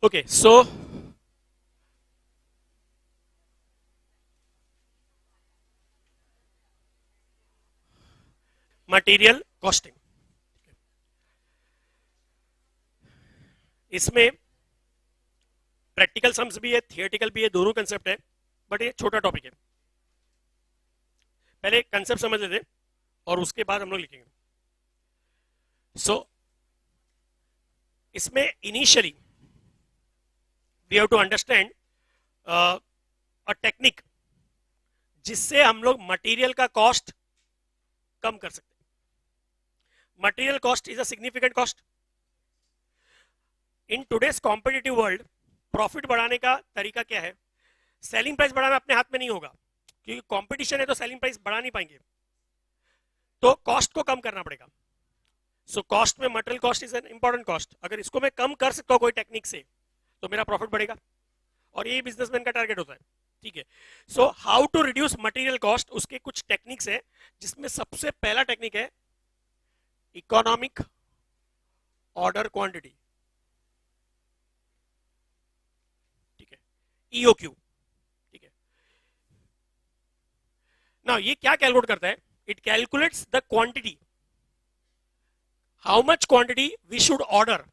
Okay, so material costing, इसमें practical sums भी है, थियोरेटिकल भी है, दोनों कंसेप्ट है, बट ये छोटा टॉपिक है। पहले कंसेप्ट समझ लेते और उसके बाद हम लोग लिखेंगे। सो इसमें initially we have to understand a technique जिससे हम लोग मटेरियल का कॉस्ट कम कर सकते हैं। Material cost is a significant cost in today's competitive world. Profit बढ़ाने का तरीका क्या है? सेलिंग प्राइस बढ़ाना अपने हाथ में नहीं होगा, क्योंकि कंपटीशन है, तो सेलिंग प्राइस बढ़ा नहीं पाएंगे, तो कॉस्ट को कम करना पड़ेगा। सो कॉस्ट में material cost is an important cost. अगर इसको मैं कम कर सकता हूं कोई टेक्निक से, तो मेरा प्रॉफिट बढ़ेगा, और ये बिजनेसमैन का टारगेट होता है। ठीक है, so how to reduce material cost, उसके कुछ टेक्निक्स है, जिसमें सबसे पहला टेक्निक है इकोनॉमिक ऑर्डर क्वांटिटी। ठीक है, ईओक्यू। ठीक है, ना ये क्या कैलकुलेट करता है? It calculates the quantity, how much quantity we should order.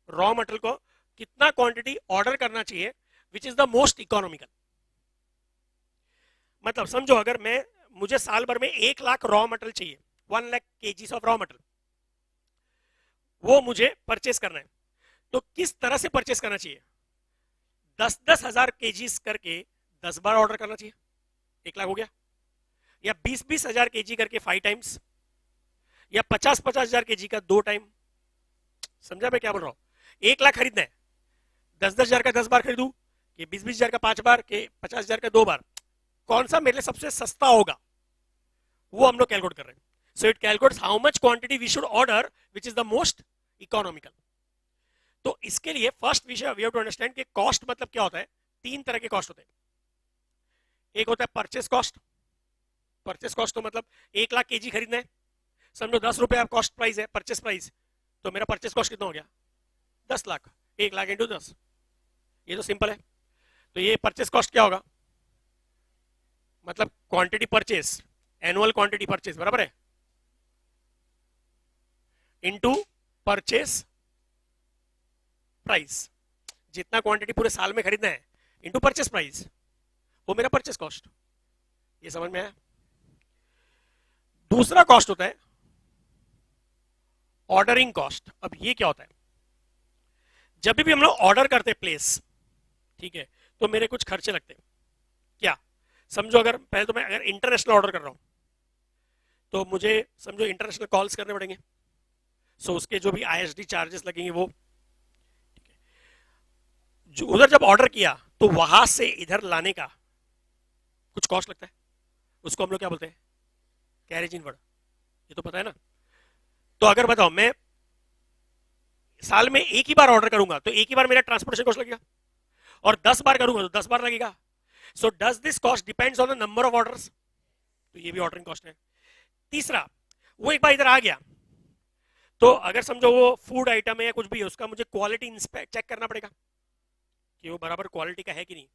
Raw material को कितना क्वांटिटी ऑर्डर करना चाहिए which is the most economical. मतलब समझो, अगर मुझे साल भर में 1 लाख रॉ मटेरियल चाहिए, 1 lakh KGs of raw material, वो मुझे परचेस करना है, तो किस तरह से परचेस करना चाहिए? 10,000 केजीज करके 10 बार ऑर्डर करना चाहिए, 1 लाख हो गया। या 20,000 केजी करके 5 टाइम्स, या 50,000 केजी का 2 टाइम। समझा मैं क्या बोल रहा हूं? 1 लाख खरीदना है, 10,000 का 10 बार खरीदू, कि 20,000 का 5 बार, के 50,000 का 2 बार, कौन सा मेरे लिए सबसे सस्ता होगा, वो हम लोग कैलकुलेट कर रहे हैं। So it calculates how much quantity we should order which is the most economical. तो इसके लिए फर्स्ट विषय वी हैव टू अंडरस्टैंड कि कॉस्ट मतलब क्या होता है। 3 तरह के कॉस्ट होते हैं। एक होता है परचेस कॉस्ट। परचेस कॉस्ट तो मतलब 1 लाख केजी खरीदना है, समझो 10 रुपए आप कॉस्ट प्राइस है, परचेस प्राइस, तो मेरा परचेस कॉस्ट कितना हो गया? 10 लाख। 1 लाख इंटू 10, ये तो सिंपल है। तो ये परचेस कॉस्ट क्या होगा? मतलब quantity purchase, annual quantity purchase बराबर है, इनटू परचेस प्राइस। जितना क्वांटिटी पूरे साल में खरीदना है इनटू परचेस प्राइस, वो मेरा परचेस कॉस्ट। ये समझ में आया? दूसरा कॉस्ट होता है ऑर्डरिंग कॉस्ट। अब ये क्या होता है? जब भी हम लोग ऑर्डर करते हैं प्लेस, ठीक है, तो मेरे कुछ खर्चे लगते हैं। क्या? समझो, अगर पहले तो मैं अगर इंटरनेशनल ऑर्डर कर रहा हूं, तो मुझे समझो इंटरनेशनल कॉल्स करने पड़ेंगे, सो उसके जो भी आईएसडी चार्जेस लगेंगे वो। जो उधर जब ऑर्डर किया, तो वहां से इधर लाने का कुछ कॉस्ट लगता है, उसको हम लोग क्या बोलते हैं? Carriage inward. ये तो पता है ना? तो अगर बताओ, मैं साल में एक ही बार ऑर्डर करूंगा, तो एक ही बार मेरा ट्रांसपोर्टेशन कॉस्ट लगेगा, और 10 बार करूंगा तो 10 बार लगेगा। So does this cost depends on the number of orders, तो ये भी ऑर्डरिंग कॉस्ट है। तीसरा, वो एक बार इधर आ गया, तो अगर समझो वो फूड आइटम है या कुछ भी है, उसका मुझे क्वालिटी चेक करना पड़ेगा कि वो बराबर क्वालिटी का है कि नहीं।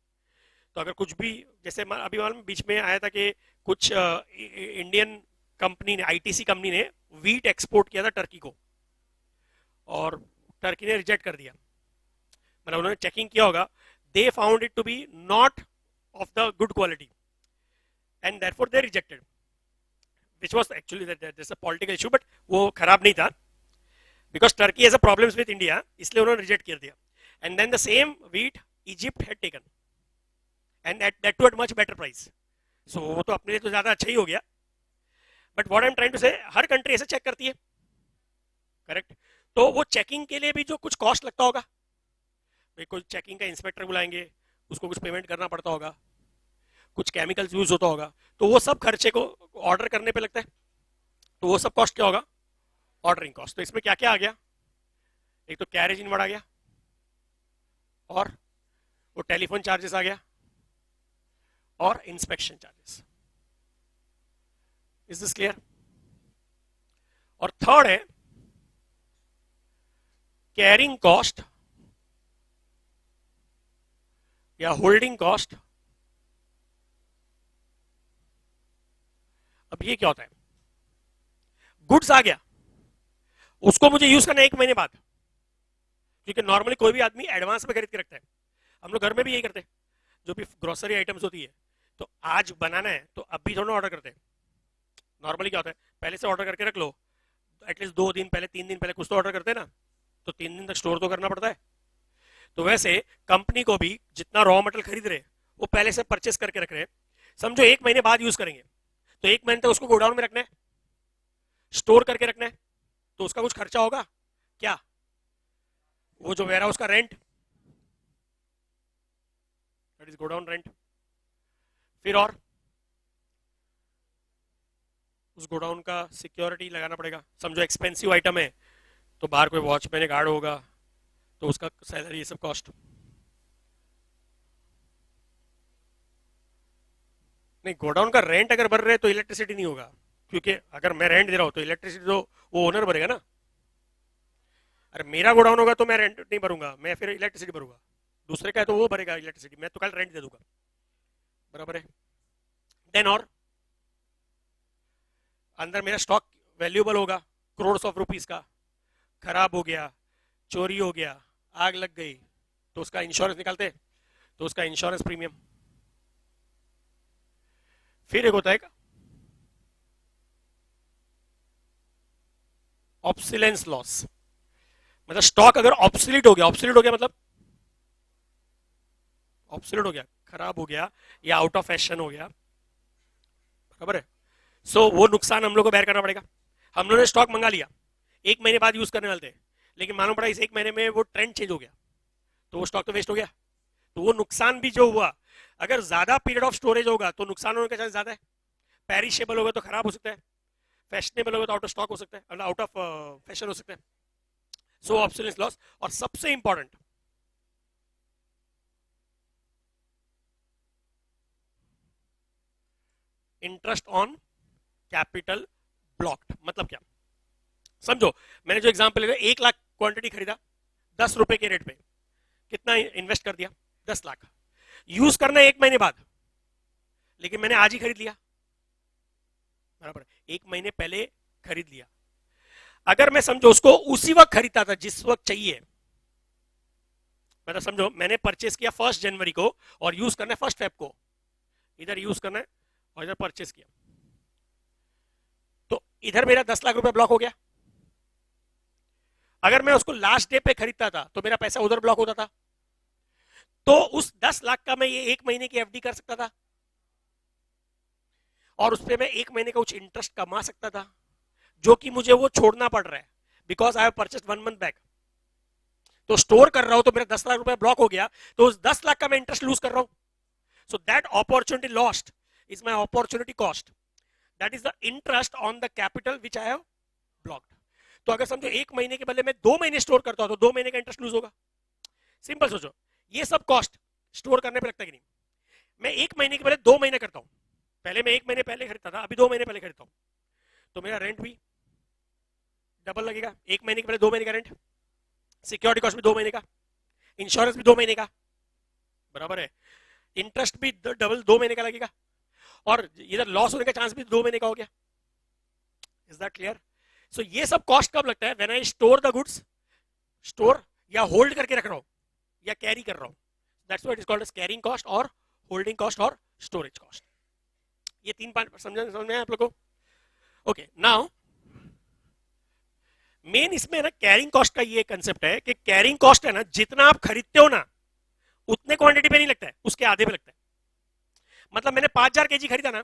तो अगर कुछ भी, जैसे अभी मालूम बीच में आया था कि कुछ इंडियन कंपनी ने, आईटीसी कंपनी ने वीट एक्सपोर्ट किया था टर्की को, और टर्की ने रिजेक्ट कर दिया। मतलब उन्होंने चेकिंग किया होगा, they found it to be not of the good quality, and therefore they rejected, which was actually that's a political issue, but वो खराब नहीं था, because Turkey has a problems with India, इसलिए उन्होंने रिजेक्ट कर दिया। And then the same wheat Egypt had taken, and that too at much better price. So वो तो अपने लिए तो ज्यादा अच्छा ही हो गया, but what I am trying to say, हर कंट्री ऐसे चेक करती है, करेक्ट? तो वो चेकिंग के लिए भी जो कुछ कॉस्ट लगता होगा, भाई कोई चेकिंग का इंस्पेक्टर बुलाएंगे, उसको कुछ पेमेंट करना पड़ता होगा, कुछ केमिकल्स यूज होता होगा, तो वो सब खर्चे को ऑर्डर करने पे लगता है, तो वो सब कॉस्ट क्या होगा? Ordering cost. तो इसमें क्या क्या आ गया? एक तो कैरेज इनवर्ड आ गया, और वो टेलीफोन चार्जेस आ गया, और inspection charges. Is this clear? और थर्ड है कैरिंग कॉस्ट या होल्डिंग कॉस्ट। अब ये क्या होता है, गुड्स आ गया, उसको मुझे यूज करना है 1 महीने बाद, क्योंकि नॉर्मली कोई भी आदमी एडवांस में खरीद के रखता है, हम लोग घर में भी यही करते हैं, जो भी ग्रोसरी आइटम्स होती है, तो आज बनाना है तो अभी थोड़ा ऑर्डर करते हैं। नॉर्मली क्या होता है, पहले से ऑर्डर करके रख लो, एटलीस्ट 2 दिन पहले 3 दिन पहले कुछ तो ऑर्डर करते हैं ना, तो 3 दिन तक स्टोर तो करना पड़ता है। तो वैसे कंपनी को भी जितना रॉ मटेरियल खरीद रहे वो पहले से परचेस करके रख रहे, समझो 1 महीने बाद यूज करेंगे, तो 1 महीने तक उसको गोडाउन में रखना है, स्टोर करके रखना है, तो उसका कुछ खर्चा होगा क्या, वो जो वेयर हाउस का rent, that is godown rent. फिर और उस गोडाउन का सिक्योरिटी लगाना पड़ेगा, समझो एक्सपेंसिव आइटम है तो बाहर कोई वॉचमैन गार्ड होगा, तो उसका सैलरी, ये सब कॉस्ट। नहीं, गोडाउन का रेंट अगर भर रहे तो इलेक्ट्रिसिटी नहीं होगा, क्योंकि अगर मैं रेंट दे रहा हूं तो इलेक्ट्रिसिटी तो वो ओनर भरेगा ना। अरे मेरा गोडाउन होगा तो मैं रेंट नहीं भरूंगा, मैं फिर इलेक्ट्रिसिटी भरूंगा, दूसरे का है तो वो भरेगा इलेक्ट्रिसिटी, मैं तो कल रेंट दे दूंगा, बराबर है। देन और अंदर मेरा स्टॉक वैल्यूएबल होगा, करोड़ ऑफ रुपीस का, खराब हो गया, चोरी हो गया, आग लग गई, तो उसका इंश्योरेंस निकालते, तो उसका इंश्योरेंस प्रीमियम। फिर एक होता है ऑब्सिलेंस लॉस, मतलब स्टॉक अगर ऑब्सोलीट हो गया, ऑब्सोलीट हो गया मतलब ऑब्सोलीट हो गया, खराब हो गया या आउट ऑफ फैशन हो गया, बराबर है। सो वो नुकसान हम लोग को बेयर करना पड़ेगा। हम लोगों ने स्टॉक मंगा लिया, 1 महीने बाद यूज करने वाले थे, लेकिन मालूम पड़ा इस 1 महीने में वो ट्रेंड चेंज हो गया, तो वो स्टॉक तो वेस्ट हो गया, तो वो नुकसान भी जो हुआ, अगर ज्यादा पीरियड ऑफ स्टोरेज होगा तो नुकसान होने का चांस ज्यादा है, पेरिशेबल होगा तो खराब हो सकता है, फैशनेबल होगा तो आउट ऑफ स्टॉक हो सकता है, आउट ऑफ फैशन हो सकता है। सो ऑब्सोलेंस लॉस। और सबसे important, interest on capital blocked. मतलब क्या, समझो मैंने जो एग्जांपल लिया, 1 लाख क्वांटिटी खरीदा 10 रुपए के रेट पे, कितना इन्वेस्ट कर दिया, 10 लाख, यूज करना है 1 महीने बाद, लेकिन मैंने आज ही खरीद लिया, बराबर, 1 महीने पहले खरीद लिया। अगर मैं समझो उसको उसी वक्त खरीदता था जिस वक्त चाहिए, मतलब समझो मैंने परचेस किया 1 जनवरी को और यूज करना है 1 फेब को, इधर यूज करना है और इधर परचेस किया, तो इधर मेरा 10 लाख रुपए ब्लॉक हो गया। अगर मैं उसको लास्ट डे पे खरीदता था तो मेरा पैसा उधर ब्लॉक होता था, तो उस 10 लाख का मैं ये 1 महीने की एफडी कर सकता था, और उस पर मैं 1 महीने का कुछ इंटरेस्ट कमा सकता था, जो कि मुझे वो छोड़ना पड़ रहा है, because I have purchased 1 month back. तो स्टोर कर रहा हूं तो मेरा 10 लाख रुपए ब्लॉक हो गया, तो उस 10 लाख का मैं इंटरेस्ट लूज कर रहा हूं। So that opportunity lost is my opportunity cost, that is the interest on the capital which I have blocked. तो अगर समझो 1 महीने के बदले में 2 महीने स्टोर करता हूं तो 2 महीने का इंटरेस्ट लूज होगा। सिंपल सोचो, ये सब कॉस्ट स्टोर करने पर लगता है कि नहीं, मैं 1 महीने के बदले 2 महीने करता हूं, पहले मैं 1 महीने पहले खरीदता था, अभी 2 महीने पहले खरीदता हूं, तो मेरा रेंट भी डबल लगेगा, 1 महीने के पहले 2 महीने का रेंट, सिक्योरिटी कॉस्ट भी 2 महीने का, इंश्योरेंस भी 2 महीने का, बराबर है, इंटरेस्ट भी डबल 2 महीने का लगेगा, और इधर लॉस होने का चांस भी 2 महीने का हो गया। Is that clear? सो ये सब कॉस्ट कब लगता है, when I store the goods, store या होल्ड करके रख रहा हूं या कैरी कर रहा हूं, that's what is called as carrying cost और होल्डिंग कॉस्ट और स्टोरेज कॉस्ट। ये 3 समझ में आप लोगों को? ओके, नाउ मेन इसमें ना कैरिंग कॉस्ट का ये कंसेप्ट है कि कैरिंग कॉस्ट है ना, जितना आप खरीदते हो ना उतने क्वांटिटी पे नहीं लगता है, उसके आधे पे लगता है। मतलब मैंने 5000 केजी खरीदा ना,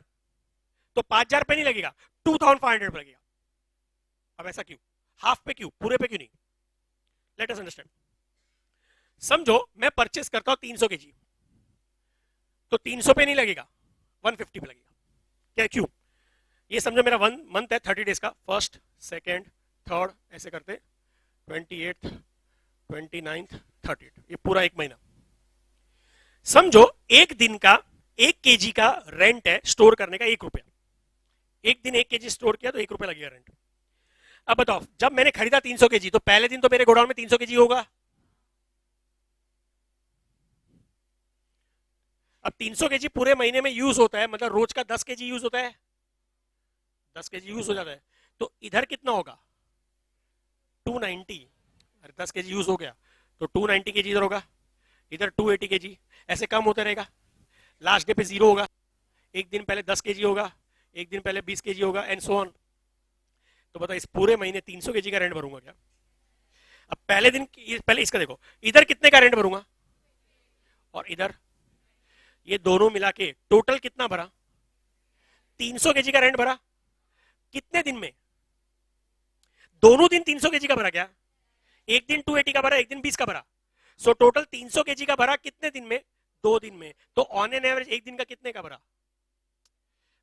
तो 5000 पे नहीं लगेगा, 2500 पे लगेगा। अब ऐसा क्यों, हाफ पे क्यों, पूरे पे क्यों नहीं? Let us understand. समझो मैं परचेस करता हूं 300 केजी, तो 300 पे नहीं लगेगा, 150 पे लगेगा। क्या, क्यों? ये समझो मेरा 1 मंथ है 30 डेज का, फर्स्ट सेकेंड थर्ड ऐसे करते 28th 29th 30th, ये पूरा 1 महीना। समझो एक दिन का 1 केजी का रेंट है स्टोर करने का 1 रुपया, एक दिन 1 केजी स्टोर किया तो 1 रुपया लगेगा रेंट। अब बताओ, जब मैंने खरीदा 300 केजी तो पहले दिन तो मेरे गोडाउन में 300 केजी होगा, अब 300 केजी पूरे महीने में यूज होता है, मतलब रोज का 10 केजी यूज होता है, 10 केजी यूज हो जाता है, तो इधर कितना होगा 290, अरे 10 केजी यूज हो गया तो 290 केजी इधर होगा, इधर 280 केजी, ऐसे कम होता रहेगा, लास्ट डे पे जीरो होगा, एक दिन पहले 10 केजी होगा, एक दिन पहले 20 केजी होगा, एंड सो ऑन। तो बताओ इस पूरे महीने 300 केजी का रेंट भरूंगा क्या? अब पहले दिन, पहले इसका देखो, इधर कितने का रेंट भरूंगा और इधर, ये दोनों मिला के टोटल कितना भरा, 300 केजी का रेंट भरा, कितने दिन में, दोनों दिन 300 केजी का भरा क्या? एक दिन 280 का भरा, एक दिन 20 का भरा, सो टोटल 300 केजी का भरा कितने दिन में, 2 दिन में। तो ऑन एन एवरेज एक दिन का कितने का भरा,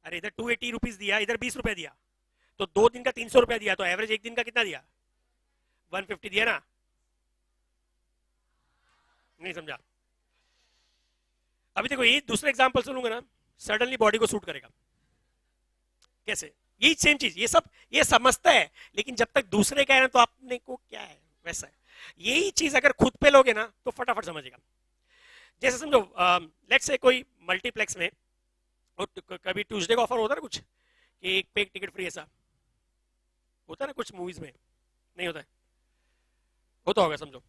अरे इधर 280 रुपीज दिया, इधर 20 रुपए दिया, तो 2 दिन का 300 रुपया दिया, तो एवरेज एक दिन का कितना दिया, 150 दिया ना? नहीं समझा? अभी देखो ये दूसरा एग्जांपल सुनूंगा ना, सडनली बॉडी को सूट करेगा। कैसे? यही सेम चीज, ये सब ये समझता है, लेकिन जब तक दूसरे का है ना तो आपने को क्या है वैसा है। यही चीज अगर खुद पे लोगे ना तो फटाफट समझेगा। जैसे समझो लेट्स से कोई मल्टीप्लेक्स में, और कभी ट्यूसडे का ऑफर होता है ना कुछ, कि एक पे एक टिकट फ्री, ऐसा होता है ना कुछ मूवीज में, नहीं होता है? होता होगा समझो।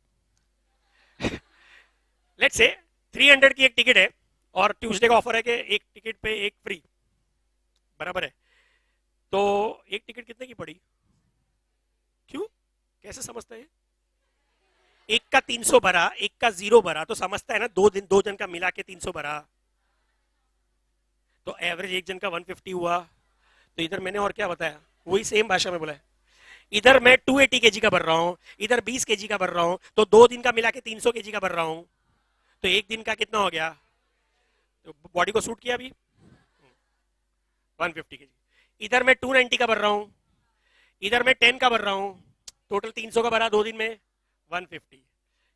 लेट्स से 300 की एक टिकट है और ट्यूसडे का ऑफर है कि एक टिकट पे एक फ्री, बराबर है? तो एक टिकट कितने की पड़ी? क्यों, कैसे समझता है? एक का 300 भरा, एक का 0 भरा, तो समझता है ना, दो जन का मिला के 300 भरा, तो एवरेज एक जन का 150 हुआ। तो इधर मैंने और क्या बताया, वही सेम भाषा में बोला है। इधर मैं 280 केजी का भर रहा हूं, इधर 20 केजी का भर रहा हूं, तो 2 दिन का मिला के 300 केजी का भर रहा हूं, तो एक दिन का कितना हो गया? तो बॉडी को सूट किया अभी 150 केजी। इधर मैं 290 का भर रहा हूं, इधर मैं 10 का भर रहा हूं, टोटल 300 का भरा 2 दिन में 150।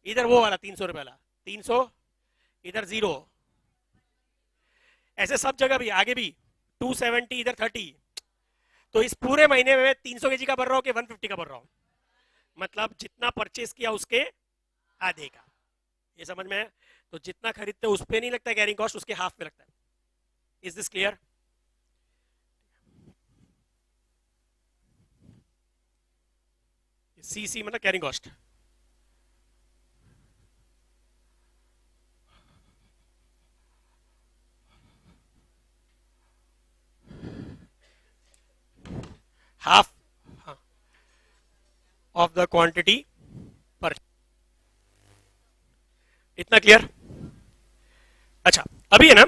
इधर वो वाला 300 रुपए वाला 300, इधर 0, ऐसे सब जगह भी, आगे भी 270, इधर 30। तो इस पूरे महीने में 300 केजी का भर रहा हूं कि 150 का भर रहा हूं, मतलब जितना परचेस किया उसके आधे का। ये समझ में है? तो जितना खरीदते उस पे नहीं लगता कैरिंग कॉस्ट, उसके हाफ पे लगता है। Is this clear? सीसी मतलब carrying cost. Half of the quantity पर, इतना क्लियर? अच्छा, अभी है ना,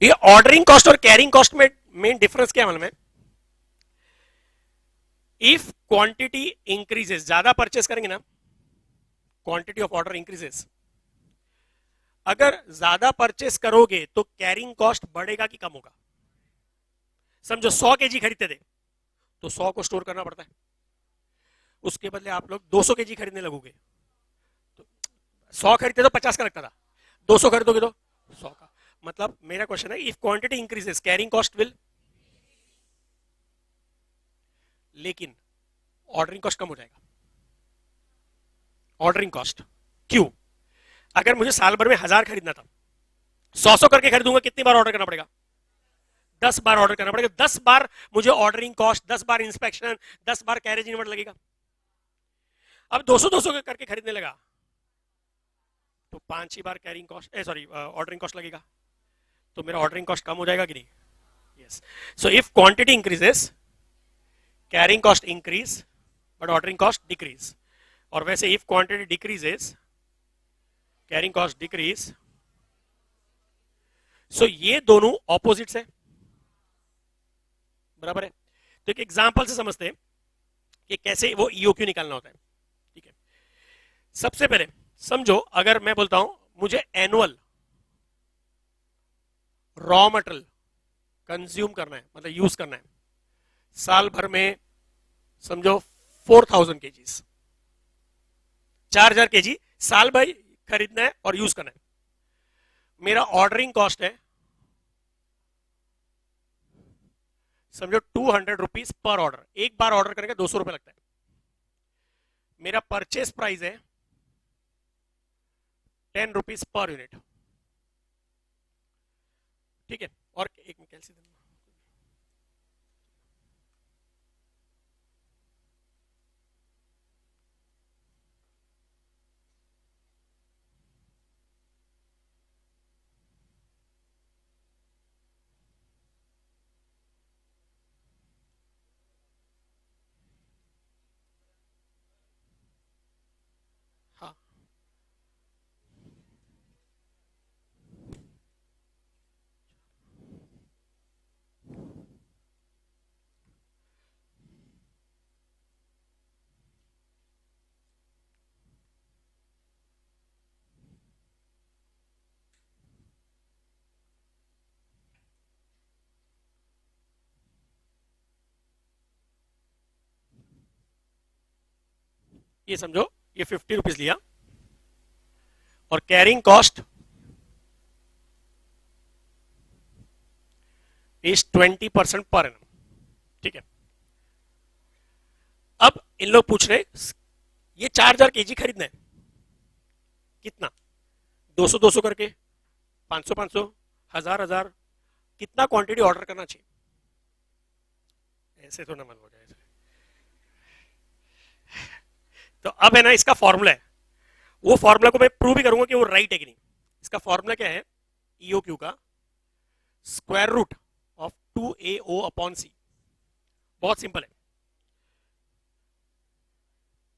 ये ऑर्डरिंग कॉस्ट और कैरिंग कॉस्ट में मेन डिफरेंस क्या मालूम है? इफ क्वांटिटी इंक्रीजेस, ज्यादा परचेस करेंगे ना, क्वांटिटी ऑफ ऑर्डर इंक्रीजेस, अगर ज्यादा परचेस करोगे तो कैरिंग कॉस्ट बढ़ेगा कि कम होगा? समझो 100 केजी खरीदते थे तो 100 को स्टोर करना पड़ता है, उसके बदले आप लोग 200 केजी खरीदने लगोगे, तो 100 खरीदते तो 50 का लगता था, 200 खरीदोगे तो 100 का। मतलब मेरा क्वेश्चन है, if quantity increases carrying cost will, लेकिन ऑर्डरिंग कॉस्ट कम हो जाएगा। ऑर्डरिंग कॉस्ट क्यों? अगर मुझे साल भर में 1000 खरीदना था, 100 करके खरीदूंगा, कितनी बार ऑर्डर करना पड़ेगा? 10 बार ऑर्डर करना पड़ेगा। 10 बार मुझे ऑर्डरिंग कॉस्ट, 10 बार इंस्पेक्शन, 10 बार कैरेज इनवर्ट लगेगा। अब 200 करके खरीदने लगा तो 5 ही बार carrying cost, sorry ordering cost लगेगा, तो मेरा ऑर्डरिंग कॉस्ट कम हो जाएगा कि नहीं? Yes. So if quantity increases carrying cost increase but ordering cost decrease, और वैसे if quantity decreases carrying cost decrease. So ये दोनों ऑपोजिट्स है, बराबर है? तो एक एग्जांपल से समझते हैं कि कैसे वो ईओक्यू निकालना होता है। ठीक है, सबसे पहले समझो, अगर मैं बोलता हूं मुझे एनुअल रॉ मटेरियल कंज्यूम करना है, मतलब यूज करना है साल भर में, समझो 4000 केजीज, 4000 केजी साल भर खरीदना है और यूज करना है। मेरा ऑर्डरिंग कॉस्ट है समझो 200 रुपीज पर ऑर्डर, एक बार ऑर्डर करेंगे 200 रुपए लगता है। मेरा परचेस प्राइस है 10 रुपीज पर यूनिट, एलसी देना। हाँ ये समझो, ये 50 रुपीज लिया और carrying cost is 20% per annum. ठीक है, अब इन लोग पूछ रहे ये 4000 केजी खरीदना है, कितना? 200 200 करके, 500 500, 1000 1000, कितना क्वांटिटी ऑर्डर करना चाहिए? ऐसे तो ना मन हो जाए। तो अब है ना, इसका फॉर्मूला है, वो फॉर्मूला को मैं प्रूव भी करूंगा कि वो राइट है कि नहीं। इसका फॉर्मूला क्या है? ईओ क्यू का square root of 2AO upon C. बहुत सिंपल है,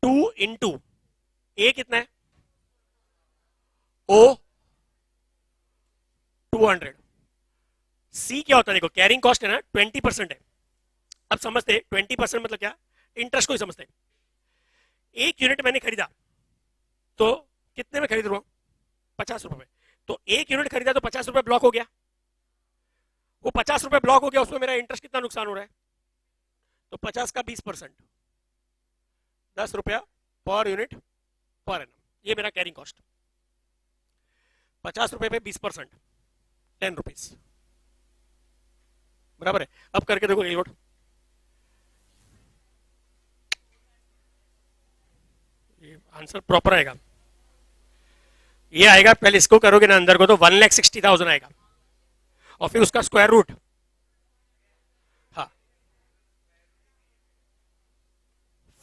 2 इंटू ए कितना है? ओ 200। सी क्या होता है? देखो कैरिंग कॉस्ट है ना 20% है। अब समझते 20% मतलब क्या? इंटरेस्ट को ही समझते। एक यूनिट मैंने खरीदा तो कितने में खरीद रहा हूं? 50 रुपए में। तो एक यूनिट खरीदा तो 50 रुपए ब्लॉक हो गया। वो 50 रुपए ब्लॉक हो गया, उसमें मेरा इंटरेस्ट कितना नुकसान हो रहा है? तो 50 का 20%, 10 रुपया पर यूनिट पर एनम, ये मेरा कैरिंग कॉस्ट। 50 रुपए पे 20%, 10 रुपीज, बराबर है। अब करके देखो ये लोड, ये आंसर प्रॉपर आएगा। ये आएगा, पहले इसको करोगे ना अंदर को तो 1,60,000 आएगा, और फिर उसका स्क्वायर रूट। हाँ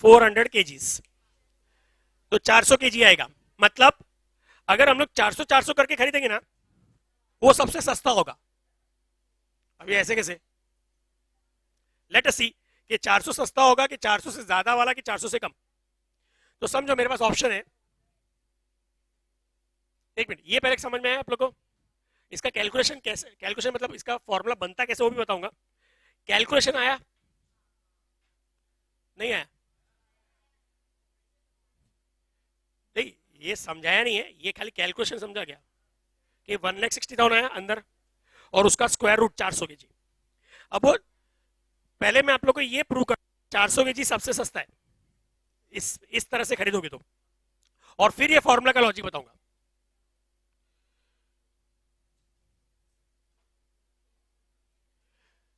400 केजीज, तो 400 केजी आएगा। मतलब अगर हम लोग 400 400 करके खरीदेंगे ना, वो सबसे सस्ता होगा। अभी ऐसे कैसे? लेट अस सी कि 400 सस्ता होगा कि 400 से ज्यादा वाला कि 400 से कम। तो समझो मेरे पास ऑप्शन है, एक मिनट, ये पहले समझ में आया आप लोगों को? इसका कैलकुलेशन कैसे, कैलकुलेशन मतलब इसका फॉर्मूला बनता कैसे वो भी बताऊंगा। कैलकुलेशन आया नहीं आया? नहीं, ये समझाया नहीं है, ये खाली कैलकुलेशन समझा गया कि 1,60,000 आया अंदर, और उसका स्क्वायर रूट 400 के जी। अब वो पहले मैं आप लोग को ये प्रूव कर, 400 के जी सबसे सस्ता है इस तरह से खरीदोगे तो, और फिर ये फॉर्मूला का लॉजिक बताऊंगा।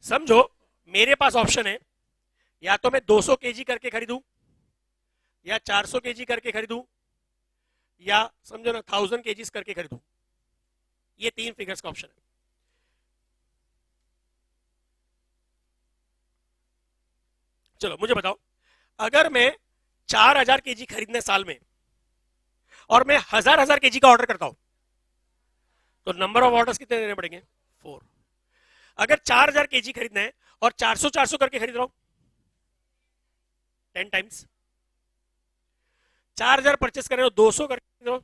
समझो मेरे पास ऑप्शन है, या तो मैं 200 केजी करके खरीदूं, या 400 केजी करके खरीदूं, या समझो ना 1000 केजीज करके खरीदूं। ये 3 फिगर्स का ऑप्शन है। चलो मुझे बताओ, अगर मैं 4000 केजी खरीदने साल में, और मैं 1000 केजी का ऑर्डर करता हूं, तो नंबर ऑफ ऑर्डर्स कितने देने पड़ेंगे? 4। अगर 4000 केजी खरीदना है और 400 400 करके खरीद रहा हूं, 10 टाइम्स। 4000 परचेस कर रहे हो, 200 करके खरीद रहा हूं,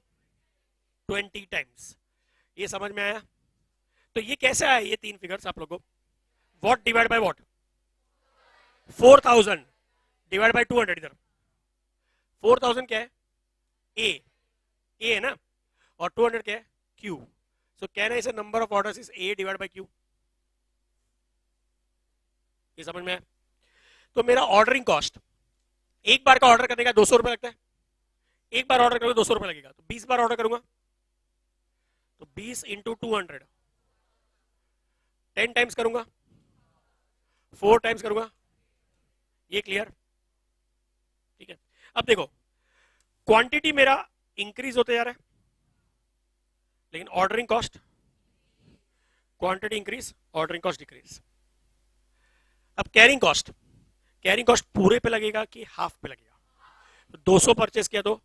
20 टाइम्स। ये समझ में आया? तो ये कैसे आया ये 3 फिगर्स आप लोगों को? What divide by what? 4000 divide by 200। इधर 4000 क्या है? ए, ए है ना, और 200 क्या है? क्यू। सो कहना is number of orders is a divide by Q. ये समझ में आया? तो मेरा ऑर्डरिंग कॉस्ट, एक बार का ऑर्डर करने का 200 रुपए लगता है, एक बार ऑर्डर करूंगा 200 रुपए लगेगा, तो 20 बार ऑर्डर करूंगा तो 20 इंटू 200, 10 टाइम्स करूंगा, 4 टाइम्स करूंगा। ये क्लियर? ठीक है। अब देखो, क्वांटिटी मेरा इंक्रीज होते जा रहा है, लेकिन ordering cost quantity increase, ordering cost decrease. अब कैरिंग कॉस्ट पूरे पे लगेगा कि हाफ पे लगेगा? 200 परचेस किया तो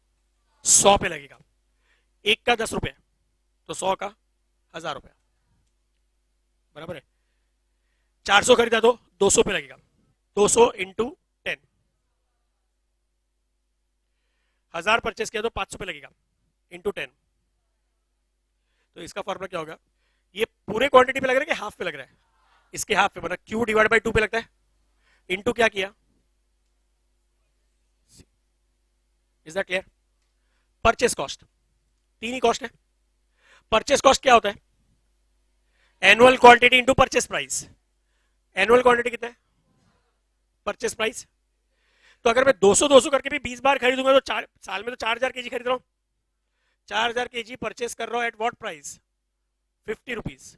100 पे लगेगा, एक का 10 रुपए तो 100 का 1000 रुपया, बराबर है। 400 खरीदा तो 200 पे लगेगा, 200 इंटू 10। 1000 परचेस किया तो 500 पे लगेगा इंटू 10। तो इसका फॉर्मूला क्या होगा? ये पूरे क्वांटिटी पे लग रहा है कि हाफ पे लग रहा है? इसके हाफ पे, मतलब Q डिवाइड बाई 2 पे लगता है, इंटू क्या किया? Is that clear? Purchase cost, तीन ही कॉस्ट है। परचेस कॉस्ट क्या होता है? Annual quantity into purchase price. Annual quantity कितना है? Purchase price. तो अगर मैं 200 करके भी 20 बार खरीदूंगा तो साल में तो 4000 केजी खरीद रहा हूं। 4000 केजी परचेस कर रहा हूं एट व्हाट प्राइस? 50 रुपीज।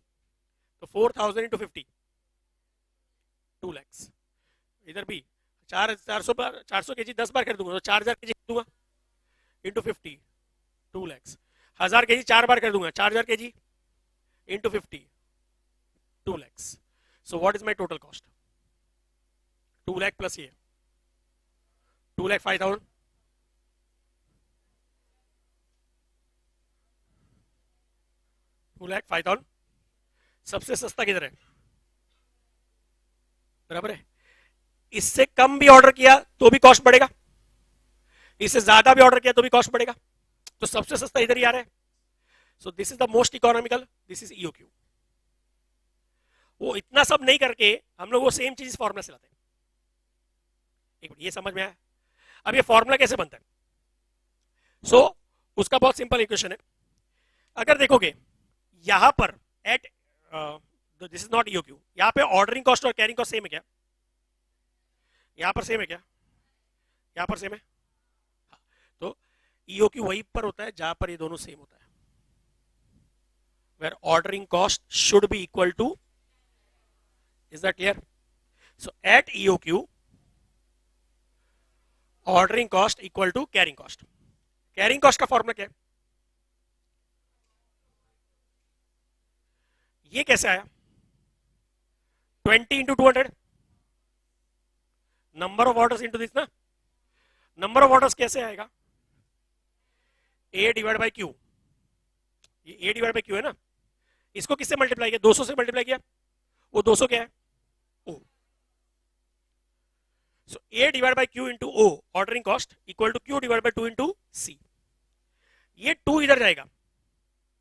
तो 4000 इंटू 50, 2 lakhs। इधर भी 400 केजी 10 बार खरीदूंगा तो 4000 केजी खरीदूंगा इंटू 50, 2 lakhs। 1000 केजी 4 बार खरीदूंगा, 4000 KG into 50, 2 lakhs। So what is my total cost? 2 lakh plus ये 2 lakh 5000, 2 lakh 5000। सबसे सस्ता किधर है? बराबर है। इससे कम भी ऑर्डर किया तो भी कॉस्ट बढ़ेगा, इससे ज्यादा भी ऑर्डर किया तो भी कॉस्ट बढ़ेगा। तो सबसे सस्ता इधर ही आ रहा है। सो this is the most economical, this is EOQ. वो इतना सब नहीं करके हम लोग वो सेम चीज फॉर्मूला से लाते हैं। एक मिनट, ये समझ में आया? अब ये फॉर्मूला कैसे बनता है? उसका बहुत सिंपल इक्वेशन है। अगर देखोगे यहां पर at this is not EOQ, यहां पे ऑर्डरिंग कॉस्ट और कैरिंग कॉस्ट सेम है क्या? यहां पर सेम है क्या? यहां पर सेम है। हाँ, तो ईओक्यू वहीं पर होता है जहां पर ये दोनों सेम होता है, where ordering cost should be equal to, is that clear? So at EOQ, ordering cost equal to carrying cost। carrying cost का फॉर्मूला क्या है? ये कैसे आया? 20 into 200, number of orders into this ना। नंबर ऑफ ऑर्डर्स कैसे आएगा? A divide by Q. ये A डिवाइड बाई क्यू है ना, इसको किससे मल्टीप्लाई किया? 200 से मल्टीप्लाई किया। वो 200 क्या है? O। So A divide by Q into O, ordering cost equal to Q divide by 2 into C। ये 2 इधर जाएगा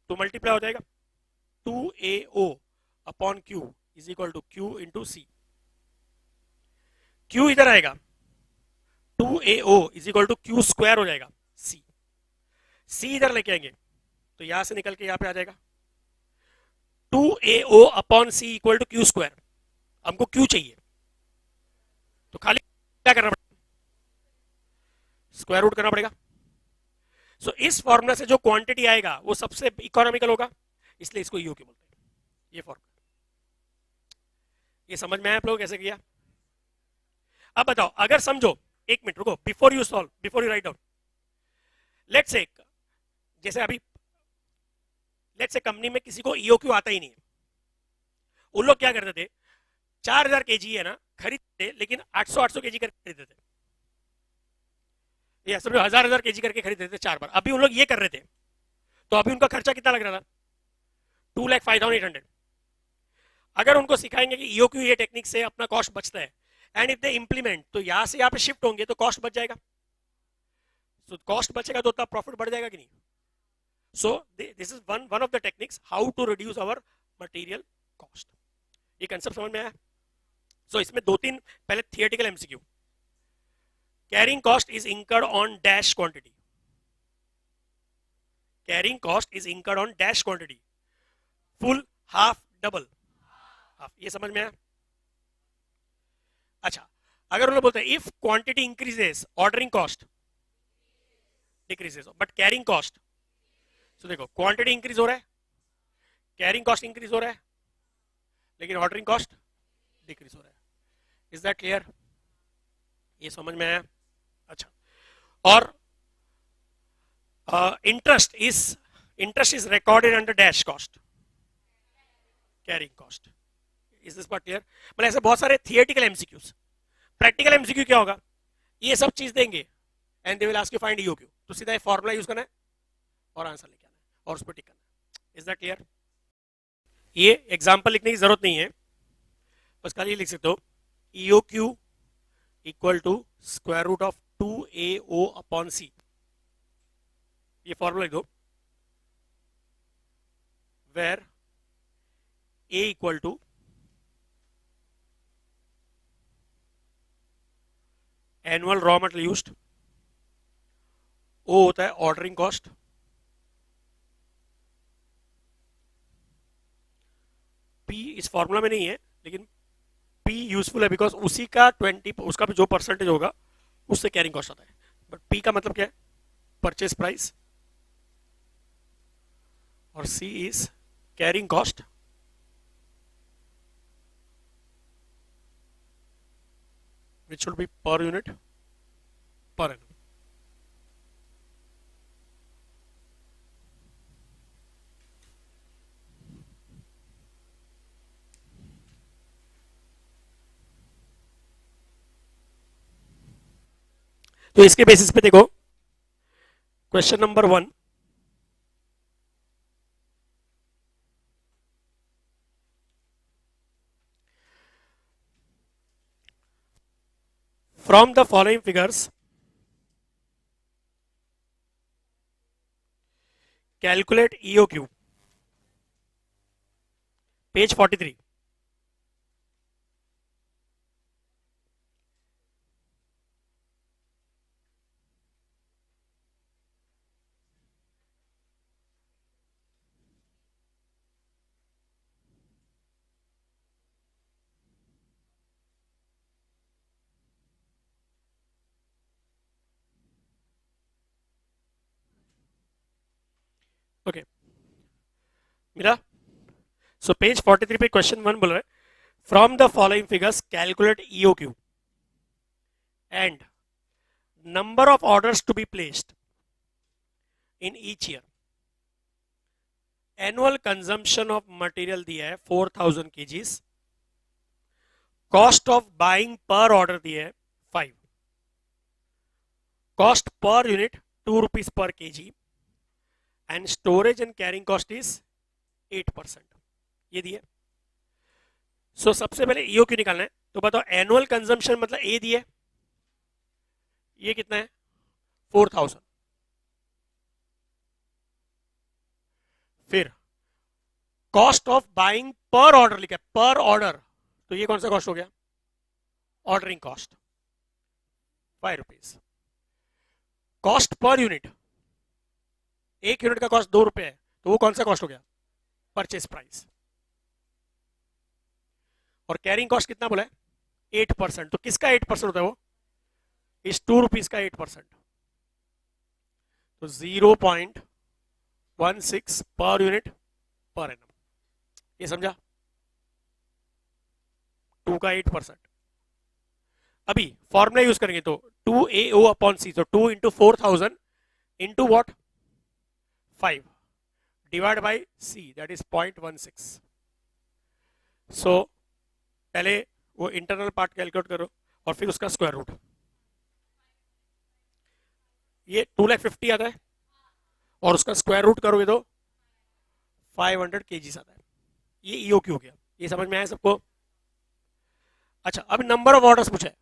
तो मल्टीप्लाई हो जाएगा, 2AO upon Q is equal to Q into C। Q इधर आएगा, 2AO is equal to Q square हो जाएगा C। C इधर लेके आएंगे तो यहां से निकल के यहां पे आ जाएगा, 2AO upon C equal to Q square. हमको Q चाहिए तो खाली क्या करना पड़ेगा? स्क्वायर रूट करना पड़ेगा। सो इस फॉर्मूला से जो क्वांटिटी आएगा वो सबसे इकोनॉमिकल होगा, इसलिए इसको ईओक्यू बोलते हैं। ये फॉर्मूला, ये समझ में आया आप लोग कैसे किया? अब बताओ, अगर समझो, एक मिनट रुको, before you solve, before you write down, let's say जैसे अभी लेट्स से कंपनी में किसी को ईओक्यू आता ही नहीं है, उन लोग क्या करते थे? 4000 केजी है ना खरीदते, लेकिन 800 केजी करके खरीदते थे, या समझो 1000 केजी करके खरीदते थे 4 बार। अभी उन लोग ये कर रहे थे तो अभी उनका खर्चा कितना लग रहा था? 2,05,800। अगर उनको सिखाएंगे कि ईओक्यू ये टेक्निक से अपना कॉस्ट बचता है, एंड इफ दे इंप्लीमेंट, तो यहां से यहां पे शिफ्ट होंगे तो कॉस्ट बच जाएगा। सो कॉस्ट बचेगा तो उतना प्रॉफिट बढ़ जाएगा कि नहीं? So this is one of the techniques how to reduce our material cost. ये कंसेप्ट समझ में आया? सो इसमें 2-3 पहले theoretical MCQ. Carrying cost is incurred on dash quantity. Carrying cost is incurred on dash quantity, full, half, double. Half, ये समझ में आया? अच्छा, अगर उन्होंने बोलते हैं if quantity increases ordering cost decreases, but carrying cost, तो देखो क्वांटिटी इंक्रीज हो रहा है, कैरिंग कॉस्ट इंक्रीज हो रहा है, लेकिन ऑर्डरिंग कॉस्ट डिक्रीज हो रहा है। Is that clear? ये समझ में आया? अच्छा, और interest is recorded under dash cost. Carrying cost. Is this part clear? मतलब ऐसे बहुत सारे थियोरेटिकल एमसीक्यूज। प्रैक्टिकल एमसीक्यू क्या होगा, ये सब चीज देंगे and they will ask you find EOQ, तो सीधा ये फॉर्मूला यूज करना है और आंसर लेके आना है और उस पर टिक करना है। Is that clear? ये एग्जांपल लिखने की जरूरत नहीं है, बस खाली ये लिख सकते हो EOQ equal to square root of 2AO upon C। ये फॉर्मूला लिख दो, where A equal to annual raw material used, O होता है ऑर्डरिंग कॉस्ट, P इस फॉर्मूला में नहीं है लेकिन P यूजफुल है बिकॉज उसी का 20 उसका भी जो परसेंटेज होगा उससे कैरिंग कॉस्ट आता है। बट P का मतलब क्या है, परचेज प्राइस, और C is carrying cost which should be per unit per annum। तो इसके बेसिस पे देखो question number 1, from the following figures calculate EOQ, page 43। Okay मिला? सो पेज 43 पे क्वेश्चन 1 बोल रहा है from the following figures calculate EOQ and number of orders to be placed in each year. Annual consumption of material दिया है 4000 kgs, cost of buying per order दिया है 5, cost per unit 2 rupees per kg and storage and carrying cost is 8%। ये दिया। सो सबसे पहले EOQ निकालना है, तो बताओ एनुअल कंजम्पशन मतलब ए दिया है, ये कितना है 4000, फिर cost of buying per order लिखा है, पर ऑर्डर, तो ये कौन सा कॉस्ट हो गया, ordering cost 5 rupees, cost per unit, एक यूनिट का कॉस्ट 2 रुपए है तो वो कौन सा कॉस्ट हो गया, परचेज प्राइस, और कैरिंग कॉस्ट कितना बोला है 8%, तो किसका 8% होता है वो, इस 2 रुपीज का 8%, तो 0.16 पर यूनिट पर एनम। ये समझा, 2 का 8%। अभी फॉर्मूला यूज करेंगे तो 2AO अपॉन C, तो 2 into 4000 into what 5 divide by C, that is 0.16। सो पहले वो इंटरनल पार्ट कैलकुलेट करो और फिर उसका स्क्वायर रूट, ये 250,000 आता है और उसका स्क्वायर रूट करोगे तो 500 केजीज आता है। ये ईओक्यू हो गया, ये समझ में आया सबको? अच्छा अब नंबर ऑफ ऑर्डर्स पूछा है,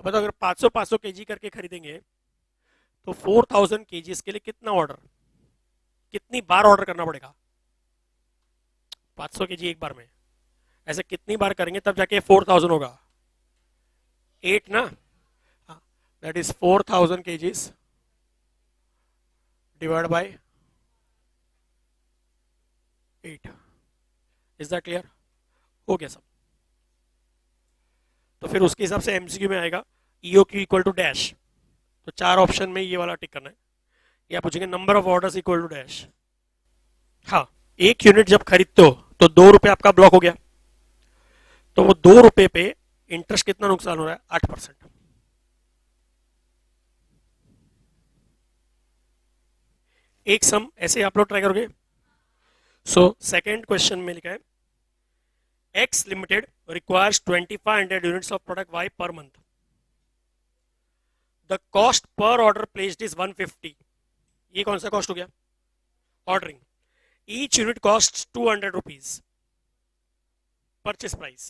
बताओ अगर 500 केजी करके खरीदेंगे तो 4000 केजीज के लिए कितना ऑर्डर, कितनी बार ऑर्डर करना पड़ेगा, 500 केजी एक बार में, ऐसे कितनी बार करेंगे तब जाके 4000 होगा, 8 ना, that is 4000 KGs divide by 8। Is that clear? हो गया सब। तो फिर उसके हिसाब से एमसीक्यू में आएगा ईओक्यू इक्वल टू डैश, तो 4 ऑप्शन में ये वाला टिक करना है, या पूछेंगे number of orders equal to dash. हाँ, एक यूनिट जब खरीदते हो तो 2 रुपए आपका ब्लॉक हो गया, तो वो 2 रुपए पे इंटरेस्ट कितना नुकसान हो रहा है, 8%। एक सम ऐसे आप लोग ट्राई करोगे, सो सेकेंड क्वेश्चन में लिखा है X Limited requires 2500 units of product Y per month. The cost per order placed is 150. ये कौन सा कॉस्ट हो गया? Ordering. Each unit costs 200 rupees. Purchase price.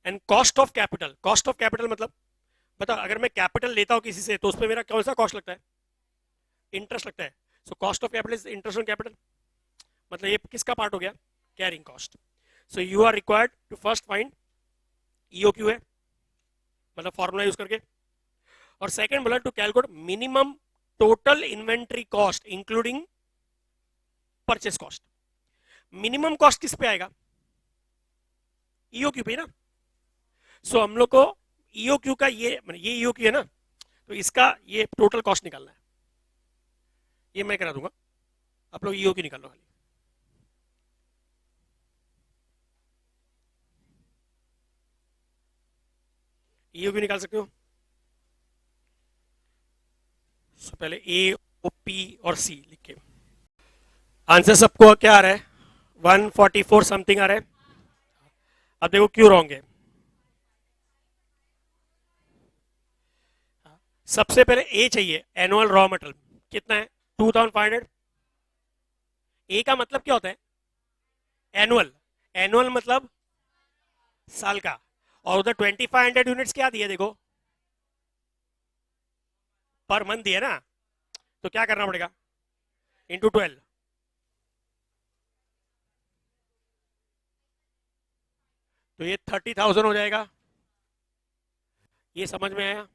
And cost of capital. Cost of capital मतलब बता, अगर मैं कैपिटल लेता हूँ किसी से तो उस पर मेरा कौन सा कॉस्ट लगता है? इंटरेस्ट लगता है. So cost of capital is interest on capital. मतलब ये किसका पार्ट हो गया? Carrying cost. So you are required to first find EOQ है, मतलब फॉर्मूला यूज करके. और सेकंड बोला to calculate minimum total inventory cost including purchase cost. Minimum cost किस पे आएगा? ईओक्यू पे ना. सो हम लोग को ईओक्यू का ये ईओक्यू है ना, तो इसका ये टोटल कॉस्ट निकालना है. ये मैं करा दूंगा, आप लोग ईओक्यू निकाल लो खाली. ईओक्यू निकाल सकते हो. सो पहले ए ओ पी और सी लिख के. आंसर सबको क्या आ रहा है? 144 समथिंग आ रहा है. अब देखो क्यों रॉन्ग है. सबसे पहले ए चाहिए, एनुअल रॉ मटेरियल कितना है? 2500. ए का मतलब क्या होता है? एनुअल. एनुअल मतलब साल का. और उधर 2500 यूनिट्स क्या दिए देखो, पर मंथ दिए ना, तो क्या करना पड़ेगा? इंटू 12. तो ये 30,000 हो जाएगा. ये समझ में आया?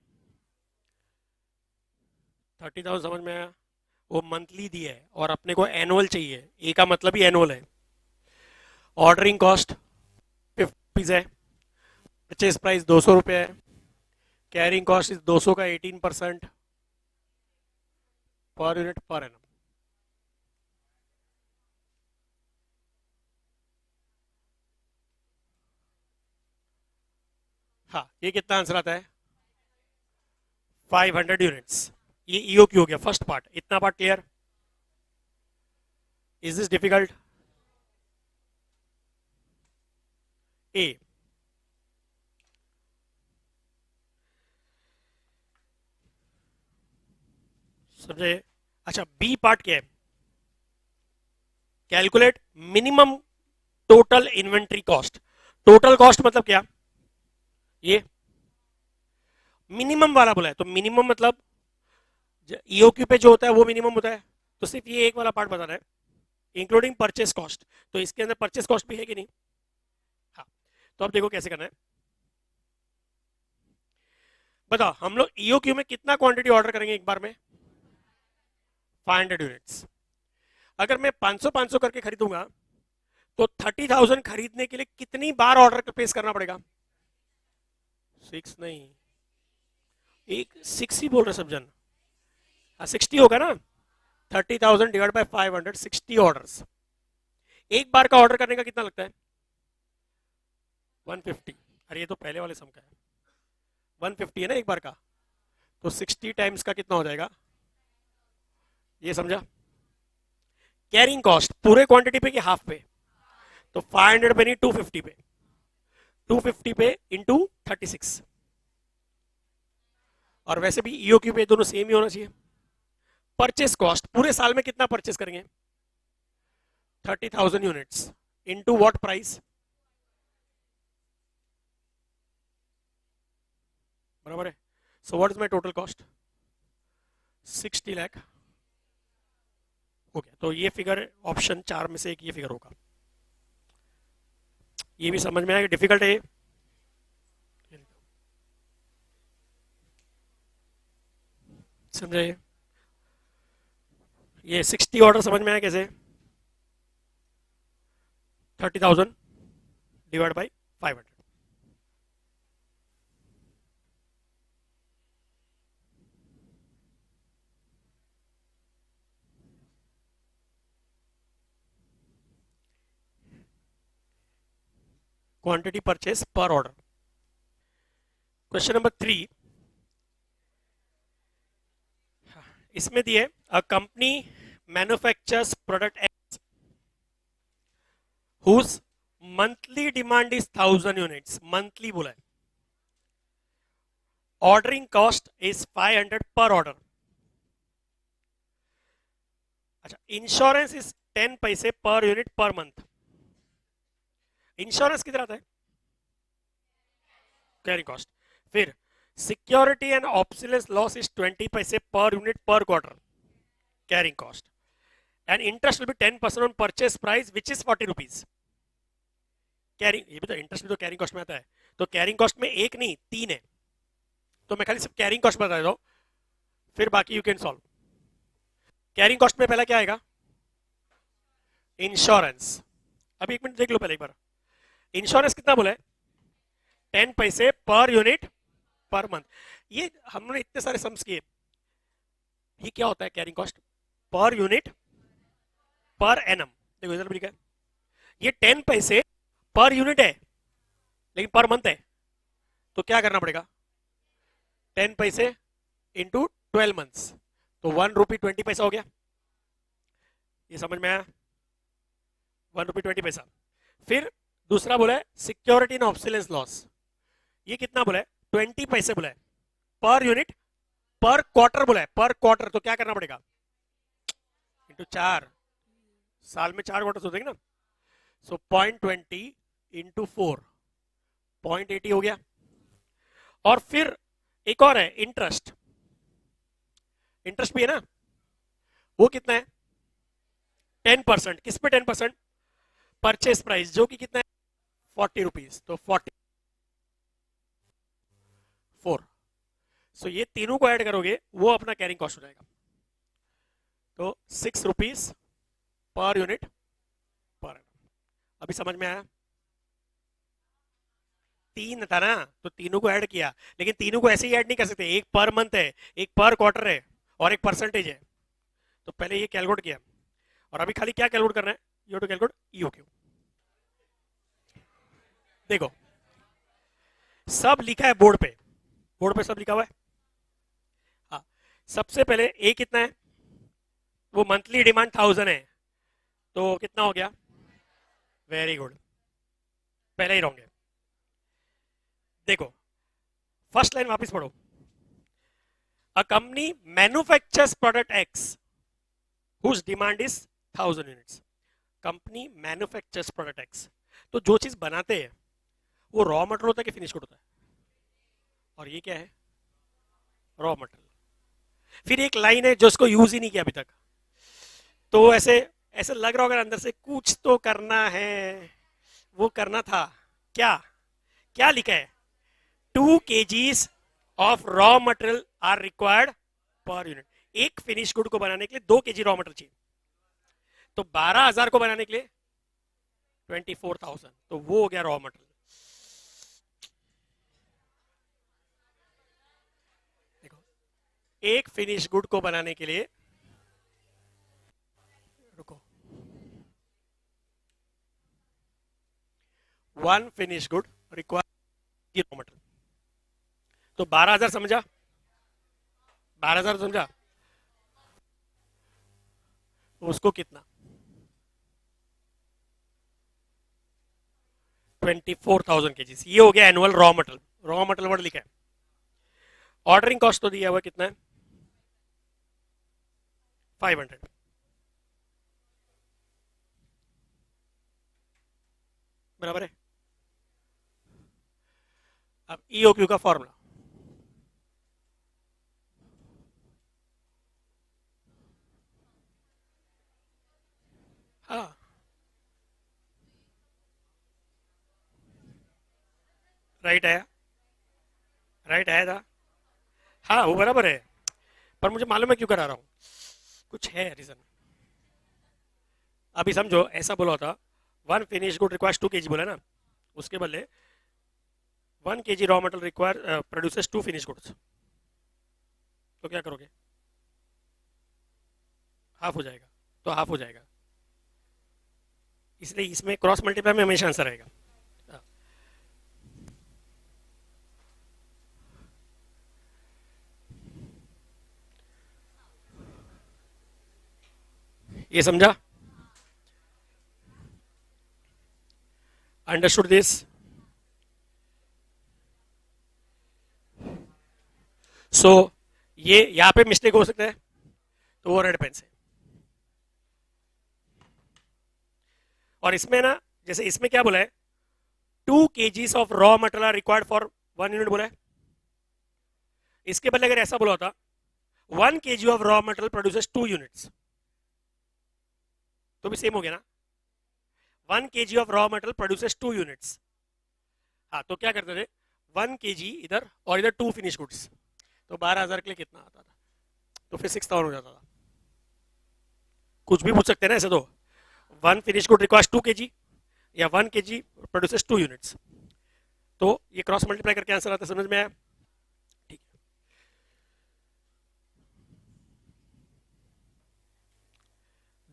30,000 समझ में आया? वो मंथली दिया है और अपने को एनुअल चाहिए. ए का मतलब ही एनुअल है. ऑर्डरिंग कॉस्ट 50 है. परचेज प्राइस 200 रुपये है. कैरिंग कॉस्ट इज 200 का 18% पर यूनिट पर एनम. हाँ, ये कितना आंसर आता है? 500 यूनिट्स. ये ईओक्यू हो गया फर्स्ट पार्ट. इतना part clear? Is this difficult? A. समझे? अच्छा, बी पार्ट क्या है? Calculate minimum total inventory cost. Total cost मतलब क्या? ये मिनिमम वाला बोला है, तो मिनिमम मतलब ईओक्यू पे जो होता है वो मिनिमम होता है. तो सिर्फ ये एक वाला पार्ट बताना है, इंक्लूडिंग परचेस कॉस्ट. तो इसके अंदर परचेस कॉस्ट भी है कि नहीं? हाँ. तो अब देखो कैसे करना है. बताओ, हम लोग ईओक्यू में कितना क्वांटिटी ऑर्डर करेंगे एक बार में? 500 यूनिट्स. अगर मैं 500 करके खरीदूंगा तो 30,000 खरीदने के लिए कितनी बार ऑर्डर प्लेस करना पड़ेगा? 6 नहीं, एक 6 ही बोल रहे सब जन. 60 होगा ना. 30,000 डिवाइड बाय 500, 60 ऑर्डर्स. एक बार का ऑर्डर करने का कितना लगता है? 150. अरे ये तो पहले वाले सम का है. 150 है ना एक बार का, तो 60 टाइम्स का कितना हो जाएगा? ये समझा? कैरिंग कॉस्ट पूरे क्वांटिटी पे कि हाफ पे? तो 500 पे नहीं, 250 पे. 250 पे इंटू 36. और वैसे भी ईओक्यू पे दोनों सेम ही होना चाहिए. परचेस कॉस्ट पूरे साल में कितना परचेस करेंगे? 30,000 यूनिट्स इंटू व्हाट प्राइस? बराबर है. सो what is my total cost? 60 lakh हो गया. तो ये फिगर ऑप्शन 4 में से एक ये फिगर होगा. ये भी समझ में आएगा? डिफिकल्ट है ये? समझे? ये 60 ऑर्डर समझ में आया कैसे? 30,000 divide by 500. Quantity purchase per order. Question number 3. इसमें दिए a company manufactures product X whose monthly demand is 1000 units, monthly बोला है, ऑर्डरिंग कॉस्ट इज 500 पर ऑर्डर। अच्छा, इंश्योरेंस इज 10 पैसे per unit per month. Insurance किधर आता है? Carrying cost. फिर security and obsolescence loss is 20 पैसे पर यूनिट पर quarter, carrying cost. And interest will be 10% on purchase price which is 40 rupees. Carrying, ये भी तो इंटरेस्ट भी तो कैरिंग कॉस्ट में आता है। तो कैरिंग कॉस्ट में एक नहीं 3 है, तो मैं खाली सिर्फ कैरिंग कॉस्ट बता देता हूं, फिर बाकी you can solve. Carrying cost में पहला क्या आएगा? इंश्योरेंस। अभी एक मिनट देख लो पहले एक बार, इंश्योरेंस कितना बोला है? 10 पैसे पर यूनिट पर मंथ। ये हमने इतने सारे सम्स किए, ये क्या होता है carrying cost? Per unit per annum. देखो इधर भी लिखा है, ये 10 पैसे पर यूनिट है लेकिन पर मंथ है, तो क्या करना पड़ेगा? 10 पैसे इंटू 12 मंथ्स, तो 1 रुपी 20 पैसा हो गया। ये समझ में आया? 1 रुपी 20 पैसा। फिर दूसरा बोला है सिक्योरिटी एंड ऑब्सोलेंस लॉस, ये कितना बोला है? 20 पैसे बोला है पर यूनिट पर क्वार्टर बोला है, पर क्वार्टर, तो क्या करना पड़ेगा? इंटू 4, साल में 4 क्वार्टर होते हैं ना, सो 0.20 इंटू 4, 0.80 हो गया। और फिर एक और है इंटरेस्ट, इंटरेस्ट भी है ना, वो कितना है? 10%। किस पे 10%? परचेस प्राइस, जो कि कितना है? 40 रुपीज, तो 44। सो ये तीनों को ऐड करोगे वो अपना कैरिंग कॉस्ट हो जाएगा, तो 6 रुपीज पर यूनिट पर। अभी समझ में आया? 3 था ना, तो तीनों को ऐड किया, लेकिन तीनों को ऐसे ही ऐड नहीं कर सकते, एक पर मंथ है, एक पर क्वार्टर है और एक परसेंटेज है। तो पहले ये कैलकुलेट किया, और अभी खाली क्या कैलकुलेट करना है? You to calculate EOQ. देखो सब लिखा है बोर्ड पे, बोर्ड पे सब लिखा हुआ है। हाँ, सबसे पहले ए कितना है? वो मंथली डिमांड 1000 है, तो कितना हो गया? वेरी गुड, पहले ही रॉन्ग है। देखो फर्स्ट लाइन वापस पढ़ो, a company manufactures product X whose demand is 1000 units. Company manufactures product X, तो जो चीज बनाते हैं वो रॉ मटेरियल होता है कि फिनिश गुड होता है? और ये क्या है? Raw material. फिर एक लाइन है जो इसको यूज ही नहीं किया अभी तक, तो ऐसे ऐसे लग रहा होगा अंदर से कुछ तो करना है, वो करना था क्या? क्या लिखा है? 2 kgs of raw material are required per unit. एक फिनिश गुड को बनाने के लिए 2 kg रॉ मटेरियल चाहिए, तो 12,000 को बनाने के लिए 24,000, तो वो हो गया रॉ मटेरियल। देखो एक फिनिश गुड को बनाने के लिए, रुको, 1 finish good required raw material, तो 12,000 समझा? 12,000 समझा? उसको कितना? 24,000 kgs, ये हो गया annual raw material. Raw material word लिखा है। ऑर्डरिंग कॉस्ट तो दिया हुआ कितना है? 500। बराबर है। अब ईओक्यू का फॉर्मूला, हाँ राइट है, राइट है था, हाँ वो बराबर है, पर मुझे मालूम है क्यों करा रहा हूं, कुछ है रीजन। अभी समझो ऐसा बोला होता 1 फिनिश गुड रिक्वायर्स 2 kg बोला ना, उसके बदले 1 kg raw material require produces 2 finish goods, तो क्या करोगे? हाफ हो जाएगा, तो हाफ हो जाएगा, इसलिए इसमें क्रॉस मल्टीप्लाई में हमेशा आंसर आएगा। हाँ। ये समझा? Understood this? सो ये यहां पे मिस्टेक हो सकता है, तो वो रेड पेन से। और इसमें ना, जैसे इसमें क्या बोला है, 2 kgs of raw material are required for 1 unit बोला है। इसके बदले अगर ऐसा बोला होता, 1 kg of raw material produces 2 units, तो भी सेम हो गया ना। 1 kg of raw material produces 2 units. हाँ, तो क्या करते थे, 1 kg इधर और इधर 2 फिनिश गुड्स, तो 12,000 के लिए कितना आता था, तो फिर 6,000 हो जाता था। कुछ भी पूछ सकते हैं ना ऐसे तो। 1 फिनिश गुड रिक्वायर्स 2 kg, या 1 kg प्रोड्यूसेस 2 यूनिट्स। तो ये क्रॉस मल्टीप्लाई करके आंसर आता है, समझ में आया? ठीक।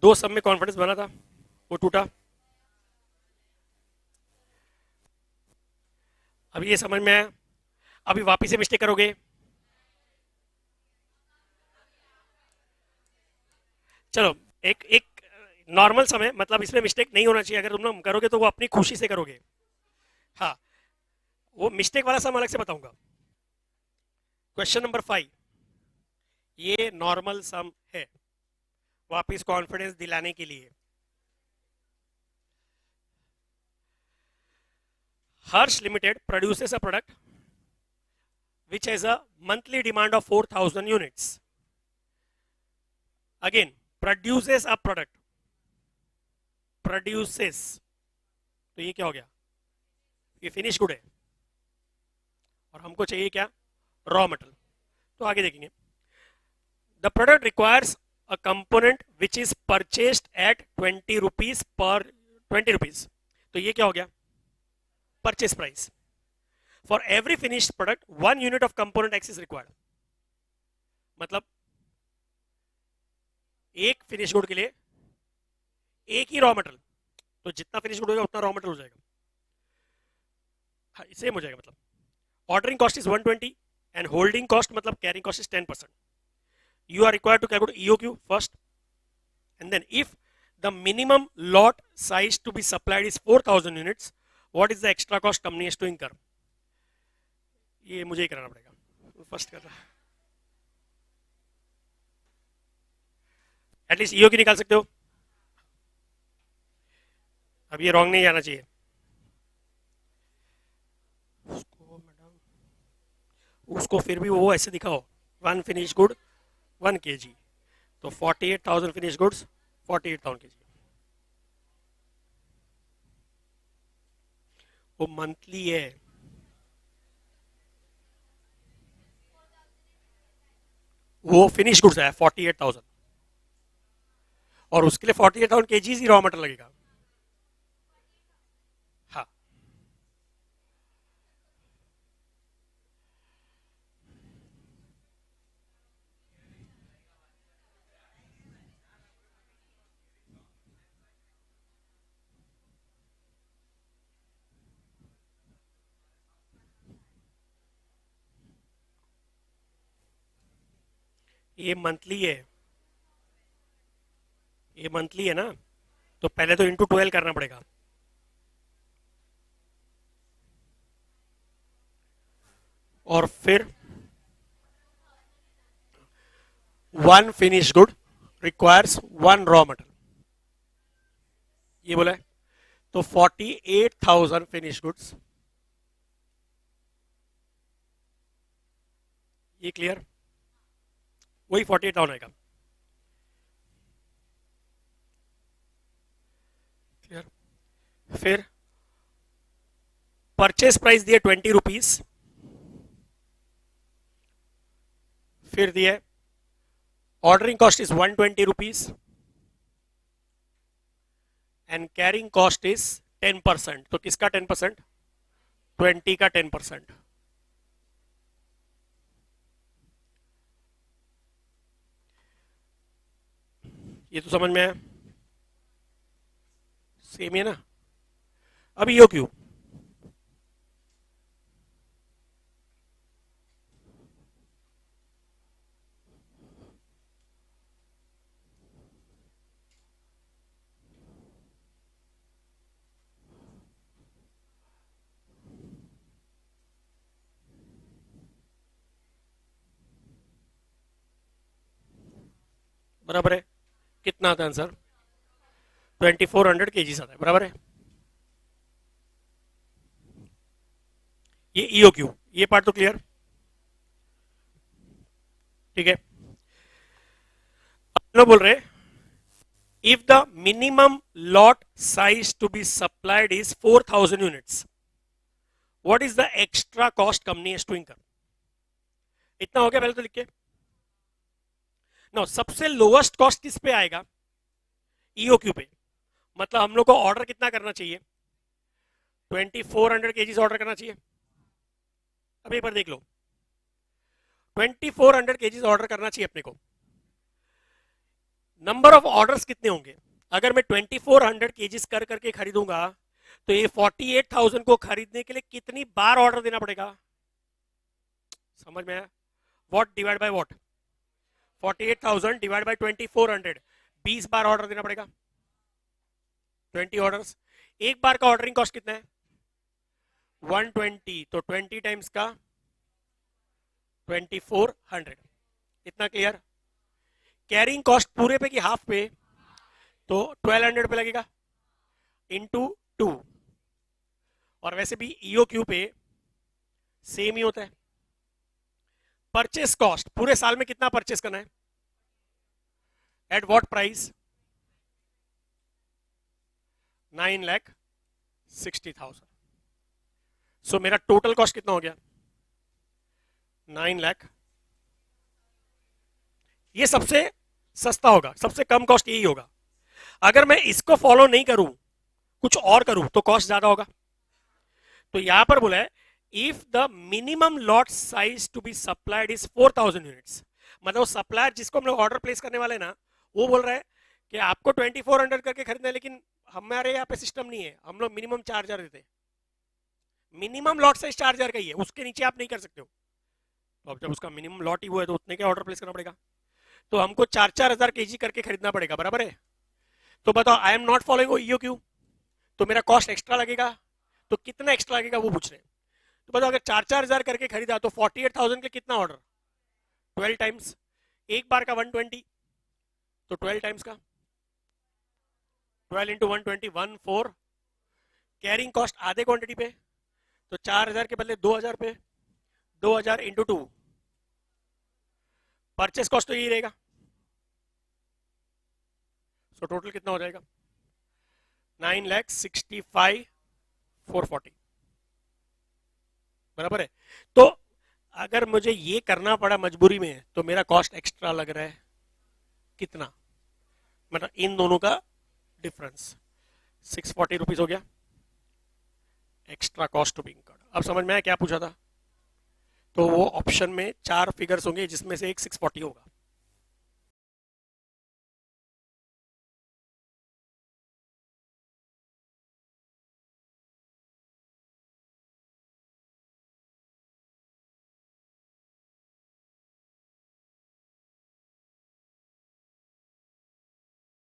दो सब में कॉन्फिडेंस बना था, वो टूटा। अभी ये समझ में आया? अभी वापिस से मिस्टेक करोगे। चलो, एक एक नॉर्मल समय, मतलब इसमें मिस्टेक नहीं होना चाहिए। अगर तुम लोग करोगे तो वो अपनी खुशी से करोगे। हाँ, वो मिस्टेक वाला सम अलग से बताऊंगा। क्वेश्चन नंबर 5, ये नॉर्मल सम है, वापिस कॉन्फिडेंस दिलाने के लिए। Harsh limited produces a product which has a monthly demand of 4,000 units. Again, produces a product, produces, तो ये क्या हो गया, ये फिनिश गुड है, और हमको चाहिए क्या, रॉ मटेरियल। तो आगे देखेंगे। The product requires a component which is purchased at 20 rupees per 20 rupees, तो ये क्या हो गया, purchase price. For every finished product 1 unit of component X is required, मतलब एक फिनिश गुड के लिए एक ही रॉ मटेरियल, तो जितना फिनिश गुड होगा उतना रॉ मटेरियल हो जाएगा। हाँ, सेम हो जाएगा। मतलब ordering cost is 120 and holding cost मतलब carrying cost is 10%. You are required to calculate EOQ first, and then if the minimum lot size to be supplied is 4,000 units, what is the extra cost company has to incur? ये मुझे ही कराना पड़ेगा, first कर रहा। At least EOQ निकाल सकते हो। अब ये रॉन्ग नहीं जाना चाहिए। उसको फिर भी वो ऐसे दिखाओ, 1 फिनिश गुड 1 kg, तो 48,000 फिनिश गुड्स 48,000 kg। वो मंथली है, वो फिनिश गुड्स है 48,000, और उसके लिए 48,000 kg ही रॉ मटेरियल लगेगा। हाँ, ये मंथली है, ये मंथली है ना, तो पहले तो इंटू 12 करना पड़ेगा। और फिर 1 finish good requires 1 raw material, ये बोला है। तो 48,000 फिनिश गुड्स, ये क्लियर, वही 48,000 आएगा। क्लियर। फिर परचेस प्राइस दिए 20 रुपीज, फिर दिए ordering cost is 120 rupees and carrying cost is 10%। तो किसका 10%, 20 का 10%। ये तो समझ में आया, सेम है ना। अब यो क्यों, बराबर है, कितना आता है आंसर? 2400 केजीज आता है, बराबर है। ये ईओ क्यू, ये पार्ट तो क्लियर, ठीक है। अब लोग बोल रहे if the minimum lot size to be supplied is 4000 units, what is the extra cost company has to incur? इतना हो गया पहले तो लिख के। नो, सबसे लोएस्ट कॉस्ट किस पे आएगा? ईओक्यू पे। मतलब हम लोग को ऑर्डर कितना करना चाहिए? 2400 केजीज ऑर्डर करना चाहिए। अब एक बार देख लो, 2400 केजीज ऑर्डर करना चाहिए अपने को। नंबर ऑफ ऑर्डर्स कितने होंगे? अगर मैं 2400 केजीज कर करके खरीदूंगा तो ये 48,000 को खरीदने के लिए कितनी बार ऑर्डर देना पड़ेगा? समझ में आया? What divide by what? 48,000 divide by 2400, 20 bar order देना पड़ेगा, 20 ऑर्डर्स। एक बार का ऑर्डरिंग कॉस्ट कितना है? 120, तो 20 टाइम्स का 2400, इतना क्लियर? कैरिंग कॉस्ट पूरे पे कि हाफ पे? तो 1200 पे लगेगा इंटू 2, और वैसे भी ईओ क्यू पे सेम ही होता है। परचेस कॉस्ट पूरे साल में कितना परचेस करना है? At what price? 9,60,000। सो मेरा टोटल कॉस्ट कितना हो गया? 9 लाख। ये सबसे सस्ता होगा, सबसे कम कॉस्ट यही होगा। अगर मैं इसको फॉलो नहीं करूं, कुछ और करूं, तो कॉस्ट ज्यादा होगा। तो यहां पर बोला है if the minimum lot size to be supplied is 4000 units, मतलब सप्लायर जिसको हम लोग ऑर्डर प्लेस करने वाले ना, वो बोल रहा है कि आपको 2400 करके खरीदना है, लेकिन हमारे यहाँ पे सिस्टम नहीं है, हम लोग मिनिमम 4000 देते हैं। मिनिमम लॉट साइज 4000 का ही है, उसके नीचे आप नहीं कर सकते हो। तो अब जब उसका मिनिमम लॉट ही वो है तो उतने का ऑर्डर प्लेस करना पड़ेगा। तो हमको 4,000 केजी करके खरीदना पड़ेगा, बराबर है। तो बताओ, I am not following EOQ, तो मेरा कॉस्ट एक्स्ट्रा लगेगा। तो कितना एक्स्ट्रा लगेगा वो पूछ रहे हैं। तो बताओ, अगर 4,000 करके खरीदा तो 48,000 के कितना ऑर्डर? 12 टाइम्स, एक बार का 120, तो 12 टाइम्स का 12 इंटू 120, 14। कैरिंग कॉस्ट आधे क्वांटिटी पे, तो 4,000 के बदले 2,000 पे, 2,000 इंटू 2। परचेस कॉस्ट तो यही रहेगा। सो टोटल कितना हो जाएगा? 9,65,440, बराबर है। तो अगर मुझे ये करना पड़ा मजबूरी में, तो मेरा कॉस्ट एक्स्ट्रा लग रहा है कितना? मतलब इन दोनों का डिफरेंस 640 रुपीज हो गया, extra cost to be incurred. अब समझ में आया क्या पूछा था? तो वो ऑप्शन में 4 फिगर्स होंगे जिसमें से एक 640 होगा।